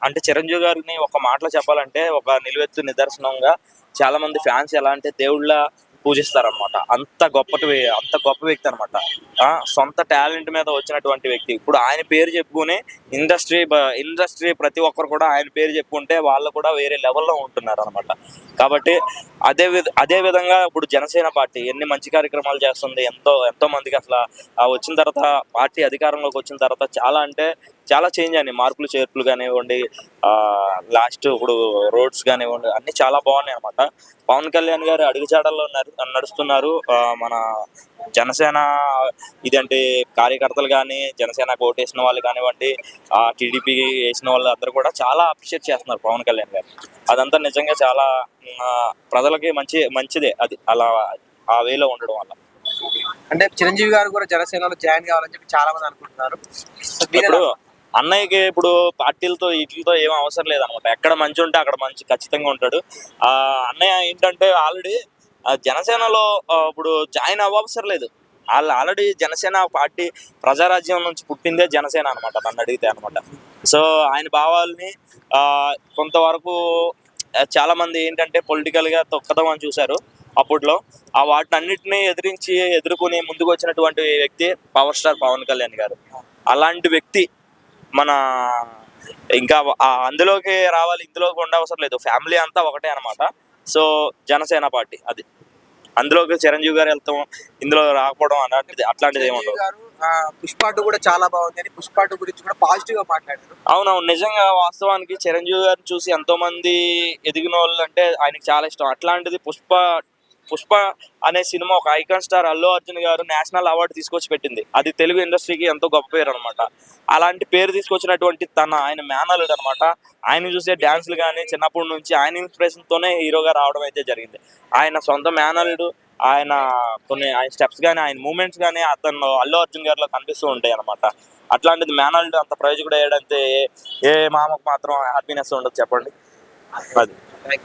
అంటే చిరంజీవి గారిని ఒక మాటలో చెప్పాలంటే ఒక నిలువెత్తు నిదర్శనంగా చాలా మంది ఫ్యాన్స్ ఎలా అంటే దేవుళ్ళ పూజిస్తారనమాట. అంత గొప్ప వ్యక్తి అనమాట. సొంత టాలెంట్ మీద వచ్చినటువంటి వ్యక్తి. ఇప్పుడు ఆయన పేరు చెప్పుకుని ఇండస్ట్రీ ప్రతి ఒక్కరు కూడా ఆయన పేరు చెప్పుకుంటే వాళ్ళు కూడా వేరే లెవెల్లో ఉంటున్నారు అనమాట. కాబట్టి అదే విధంగా ఇప్పుడు జనసేన పార్టీ ఎన్ని మంచి కార్యక్రమాలు చేస్తుంది. ఎంతో ఎంతో మందికి అసలు వచ్చిన తర్వాత పార్టీ అధికారంలోకి వచ్చిన తర్వాత చాలా చేంజ్ అయినాయి. మార్పులు చేర్పులు కానివ్వండి, లాస్ట్ ఇప్పుడు రోడ్స్ కానివ్వండి, అన్ని చాలా బాగున్నాయి అనమాట. పవన్ కళ్యాణ్ గారు అడుగుజాడల్లో నడుస్తున్నారు. మన జనసేన ఇదంటే కార్యకర్తలు కానీ, జనసేనకు ఓటేసిన వాళ్ళు కానివ్వండి, టీడీపీ వేసిన వాళ్ళు అందరూ కూడా చాలా అప్రిషియేట్ చేస్తున్నారు పవన్ కళ్యాణ్ గారు. అదంతా నిజంగా చాలా ప్రజలకి మంచిదే అది అలా ఆ వేలో ఉండడం వల్ల. అంటే చిరంజీవి గారు కూడా జనసేనలో జాయిన్ కావాలని చెప్పి చాలా మంది అనుకుంటున్నారు. ఇప్పుడు అన్నయ్యకి ఇప్పుడు పార్టీలతో వీటితో ఏం అవసరం లేదనమాట. ఎక్కడ మంచి ఉంటే అక్కడ మంచి ఖచ్చితంగా ఉంటాడు. అన్నయ్య ఏంటంటే ఆల్రెడీ జనసేనలో ఇప్పుడు జాయిన్ అవ్వవసరం లేదు. వాళ్ళు ఆల్రెడీ జనసేన పార్టీ ప్రజారాజ్యం నుంచి పుట్టిందే జనసేన అనమాట, నన్ను అడిగితే అనమాట. సో ఆయన భావాల్ని కొంతవరకు చాలా మంది ఏంటంటే పొలిటికల్గా తొక్కదామని చూశారు అప్పట్లో. వాటిని అన్నింటినీ ఎదుర్కొని ముందుకు వచ్చినటువంటి వ్యక్తి పవర్ స్టార్ పవన్ కళ్యాణ్ గారు. అలాంటి వ్యక్తి మన ఇంకా అందులోకి రావాలి, ఇందులోకి ఉండవసరం లేదు. ఫ్యామిలీ అంతా ఒకటే అనమాట. సో జనసేన పార్టీ అది. అందులోకి చిరంజీవి గారు వెళ్తాం, ఇందులో రాకపోవడం అట్లాంటిది ఏముండదు. పుష్ప 2 కూడా చాలా బాగుంది అని పుష్ప 2 గురించి కూడా పాజిటివ్ గా మాట్లాడారు. అవునవును, నిజంగా వాస్తవానికి చిరంజీవి గారిని చూసి ఎంతో మంది ఎదిగిన వాళ్ళు అంటే ఆయనకి చాలా ఇష్టం. అట్లాంటిది పుష్ప అనే సినిమా ఒక ఐకాన్ స్టార్ అల్లు అర్జున్ గారు నేషనల్ అవార్డు తీసుకొచ్చి పెట్టింది. అది తెలుగు ఇండస్ట్రీకి ఎంతో గొప్ప పేరు అనమాట. అలాంటి పేరు తీసుకొచ్చినటువంటి ఆయన మేనల్లుడు అనమాట. ఆయన చూసే డ్యాన్సులు కానీ చిన్నప్పటి నుంచి ఆయన ఇన్స్పిరేషన్తోనే హీరోగా రావడం అయితే జరిగింది. ఆయన సొంత మేనల్లుడు, ఆయన స్టెప్స్ కానీ, ఆయన మూమెంట్స్ కానీ అతను అల్లు అర్జున్ గారిలో కనిపిస్తూ ఉంటాయి అనమాట. అట్లాంటిది మేనల్లుడు అంత ప్రయోజకుడు అయ్యాడంటే ఏ మామకు మాత్రం హ్యాపీనెస్ ఉండదు చెప్పండి. అది